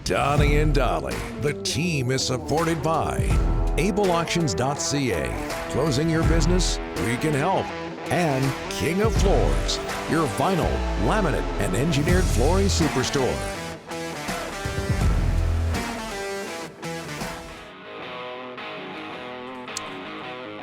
Donnie and Dolly. The team is supported by ableauctions.ca. Closing your business? We can help. And King of Floors, your vinyl, laminate, and engineered flooring superstore.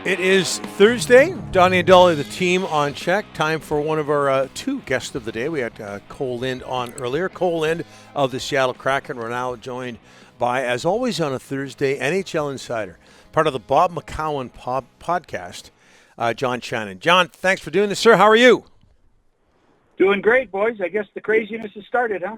It is Thursday. Donnie and Dolly, the team on check. Time for one of our two guests of the day. We had Cole Lind on earlier. Cole Lind of the Seattle Kraken. We're now joined by, as always on a Thursday, NHL Insider, part of the Bob McCowan podcast, John Shannon. John, thanks for doing this, sir. How are you? Doing great, boys. I guess the craziness has started, huh?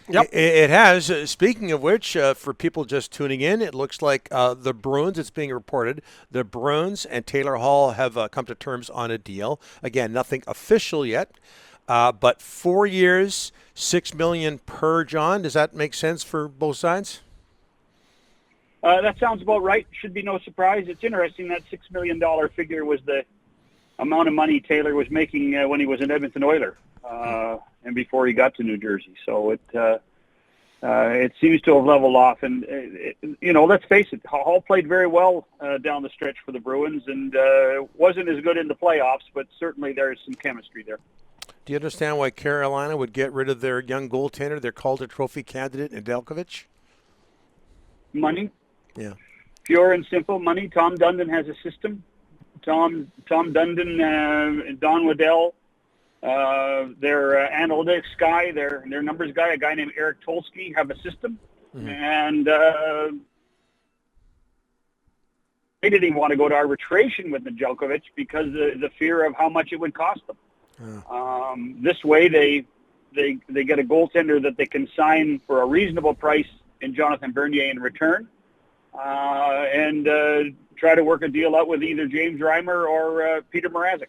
Yep. It has. Speaking of which, for people just tuning in, it looks like the Bruins, it's being reported, the Bruins and Taylor Hall have come to terms on a deal. Again, nothing official yet, but 4 years, $6 million per, John. Does that make sense for both sides? That sounds about right. Should be no surprise. It's interesting that $6 million figure was the amount of money Taylor was making when he was an Edmonton Oiler. And before he got to New Jersey. So it seems to have leveled off. And, let's face it, Hall played very well down the stretch for the Bruins and wasn't as good in the playoffs, but certainly there's some chemistry there. Do you understand why Carolina would get rid of their young goaltender, their Calder Trophy candidate, Nedeljkovic? Money. Yeah. Pure and simple money. Tom Dundon has a system. Tom Dundon and Don Waddell, their analytics guy, their numbers guy, a guy named Eric Tolsky, have a system. Mm-hmm. And they didn't even want to go to arbitration with Nedeljkovic because the fear of how much it would cost them. This way, they get a goaltender that they can sign for a reasonable price in Jonathan Bernier in return, and try to work a deal out with either James Reimer or Peter Mrazek.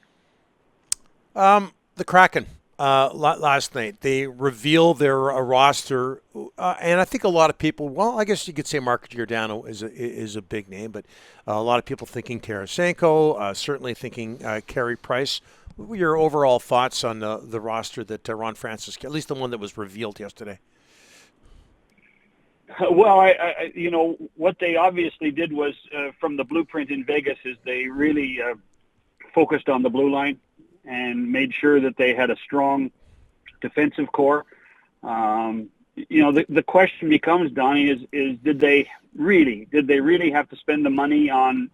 The Kraken, last night, they revealed their roster, and I think a lot of people, well, I guess you could say Mark Giordano is a big name, but a lot of people thinking Tarasenko, certainly thinking Carey Price. What were your overall thoughts on the roster that Ron Francis, at least the one that was revealed yesterday? Well, I what they obviously did was, from the blueprint in Vegas, is they really focused on the blue line and made sure that they had a strong defensive core. The question becomes, Donnie, is did they really have to spend the money on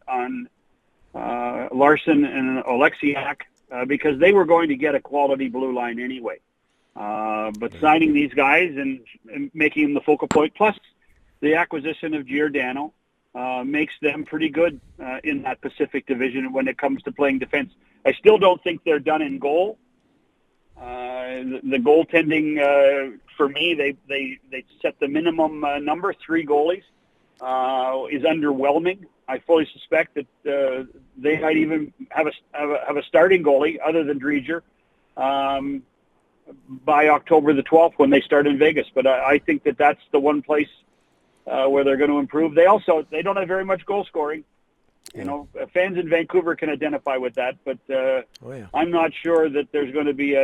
Larson and Oleksiak, because they were going to get a quality blue line anyway. But signing these guys and making them the focal point, plus the acquisition of Giordano, makes them pretty good in that Pacific Division when it comes to playing defense. I still don't think they're done in goal. The goaltending, for me, they set the minimum number, 3 goalies, is underwhelming. I fully suspect that they might even have a starting goalie other than Dreger by October the 12th when they start in Vegas. But I think that that's the one place where they're going to improve. They don't have very much goal scoring. Fans in Vancouver can identify with that, but I'm not sure that there's going to be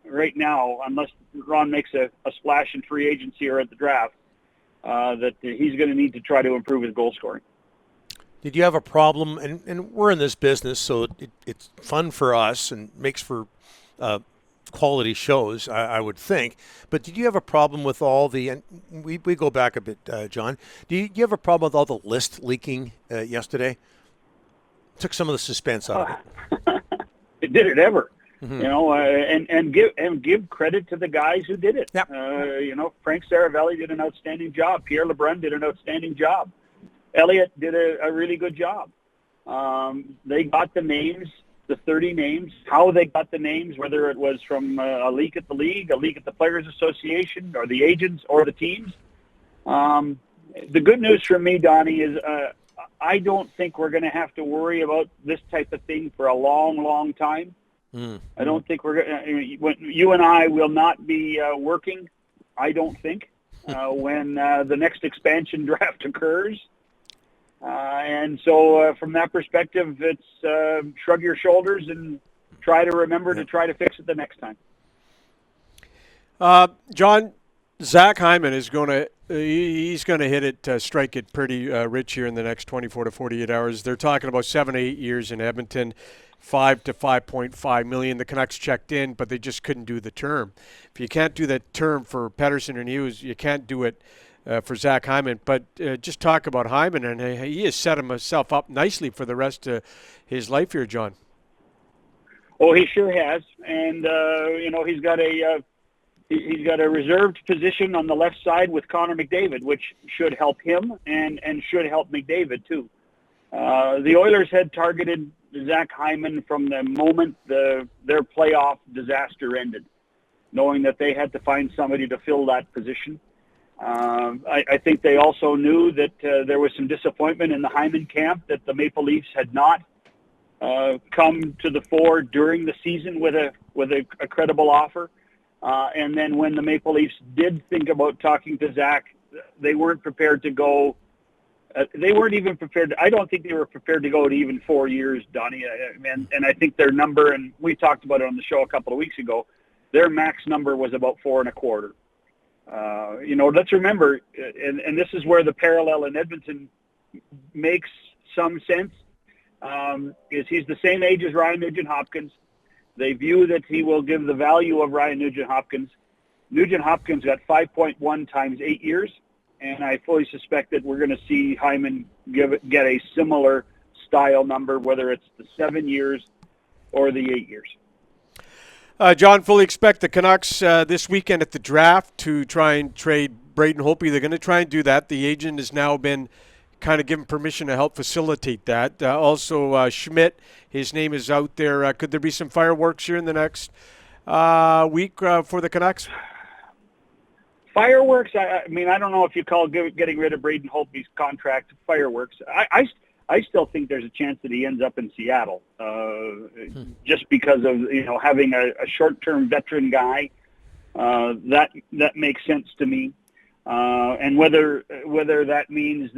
right now, unless Ron makes a splash in free agency or at the draft, that he's going to need to try to improve his goal scoring. Did you have a problem, and we're in this business, so it's fun for us and makes for quality shows, I would think. But did you have a problem with all the, and we go back a bit, John, do you have a problem with all the list leaking yesterday? Took some of the suspense out of it. It did it ever. Mm-hmm. And give credit to the guys who did it. Yep. Frank Saravelli did an outstanding job. Pierre LeBrun did an outstanding job. Elliott did a really good job. They got the names, the 30 names, how they got the names, whether it was from a leak at the league, a leak at the Players Association, or the agents, or the teams. The good news for me, Donnie, is I don't think we're going to have to worry about this type of thing for a long, long time. I don't think we're going to, you and I will not be working, I don't think, when the next expansion draft occurs. And so from that perspective, it's shrug your shoulders and try to remember to try to fix it the next time. John, Zach Hyman is going to he's going to hit it, strike it pretty rich here in the next 24 to 48 hours. They're talking about 7 to 8 years in Edmonton, 5 to 5.5 million. The Canucks checked in, but they just couldn't do the term. If you can't do that term for Pettersson and Hughes, you can't do it for Zach Hyman. But just talk about Hyman, and he has set himself up nicely for the rest of his life here, John. Oh, he sure has, and he's got a reserved position on the left side with Connor McDavid, which should help him and should help McDavid too. The Oilers had targeted Zach Hyman from the moment their playoff disaster ended, knowing that they had to find somebody to fill that position. I think they also knew that there was some disappointment in the Hyman camp that the Maple Leafs had not come to the fore during the season with a credible offer. And then when the Maple Leafs did think about talking to Zach, they weren't prepared to go. They weren't even prepared. I don't think they were prepared to go to even 4 years, Donnie. And I think their number, and we talked about it on the show a couple of weeks ago, their max number was about 4.25. Let's remember, and this is where the parallel in Edmonton makes some sense, is he's the same age as Ryan Nugent-Hopkins. They view that he will give the value of Ryan Nugent-Hopkins. Nugent-Hopkins got 5.1 times 8 years, and I fully suspect that we're going to see Hyman get a similar style number, whether it's the 7 years or the 8 years. John, fully expect the Canucks this weekend at the draft to try and trade Braden Holtby. They're going to try and do that. The agent has now been kind of given permission to help facilitate that. Also, Schmidt, his name is out there. Could there be some fireworks here in the next week for the Canucks? Fireworks? I mean, I don't know if you call getting rid of Braden Holtby's contract fireworks. I still think there's a chance that he ends up in Seattle, just because of having a short-term veteran guy. That makes sense to me, and whether that means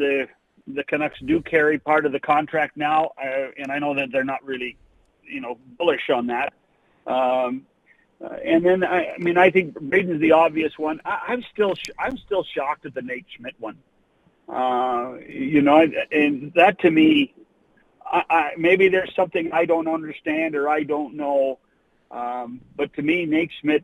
the Canucks do carry part of the contract now, and I know that they're not really bullish on that. And then I think Braden's the obvious one. I'm still shocked at the Nate Schmidt one. And that to me, maybe there's something I don't understand or I don't know. But to me, Nate Schmidt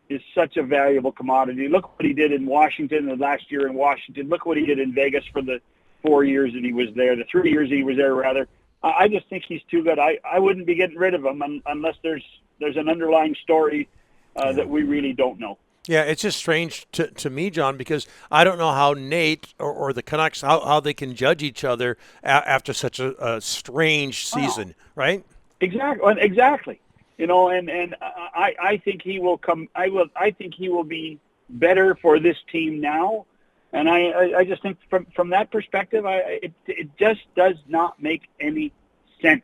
is such a valuable commodity. Look what he did in Washington the last year in Washington. Look what he did in Vegas for the 4 years that he was there, the 3 years he was there, rather. I just think he's too good. I wouldn't be getting rid of him unless there's an underlying story that we really don't know. Yeah, it's just strange to me, John, because I don't know how Nate or the Canucks, how they can judge each other after such a strange season, right? Exactly. And I think he will come. I think he will be better for this team now. And I just think from that perspective, it just does not make any sense.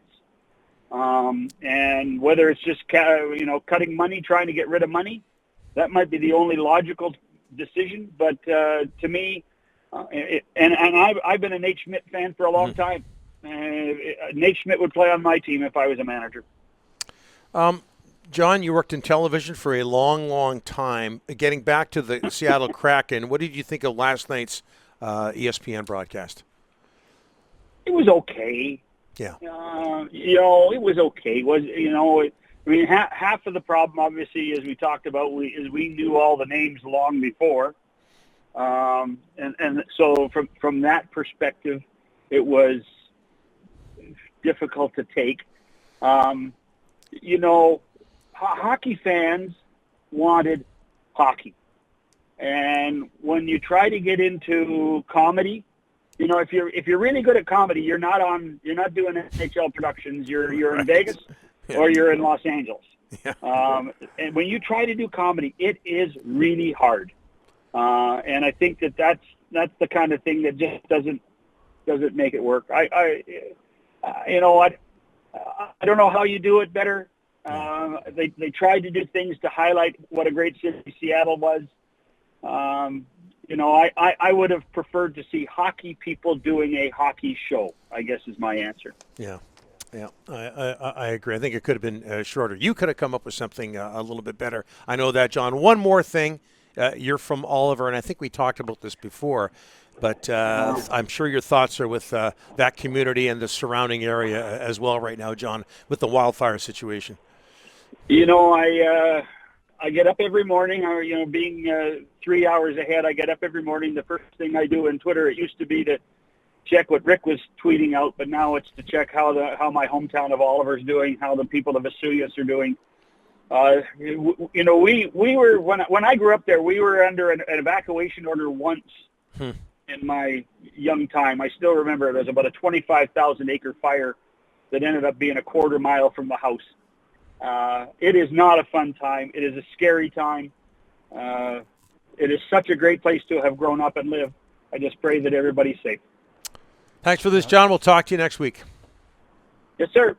And whether it's just cutting money, trying to get rid of money, that might be the only logical decision. But to me, I've been a Nate Schmidt fan for a long time. Nate Schmidt would play on my team if I was a manager. John, you worked in television for a long, long time. Getting back to the Seattle Kraken, what did you think of last night's ESPN broadcast? It was okay. Yeah. It was okay. Half of the problem, obviously, as we talked about, is we knew all the names long before. And so from that perspective, it was difficult to take. Hockey fans wanted hockey. And when you try to get into comedy, if you're really good at comedy, you're not doing NHL productions. You're in Vegas or you're in Los Angeles. Yeah. And when you try to do comedy, it is really hard. And I think that's the kind of thing that just doesn't make it work. I don't know how you do it better. They tried to do things to highlight what a great city Seattle was. I would have preferred to see hockey people doing a hockey show, I guess is my answer. Yeah, I agree. I think it could have been shorter. You could have come up with something a little bit better. I know that, John. One more thing, You're from Oliver, and I think we talked about this before, but I'm sure your thoughts are with that community and the surrounding area as well right now, John, with the wildfire situation. You know, I get up every morning, or, you know, being 3 hours ahead, I get up every morning. The first thing I do on Twitter, it used to be to check what Rick was tweeting out, but now it's to check how my hometown of Oliver is doing, how the people of Vesuvius are doing. You know, we were, when I grew up there, we were under an evacuation order once in my young time. I still remember it was about a 25,000 acre fire that ended up being a quarter mile from the house. It is not a fun time. It is a scary time. It is such a great place to have grown up and lived. I just pray that everybody's safe. Thanks for this, John. We'll talk to you next week. Yes, sir.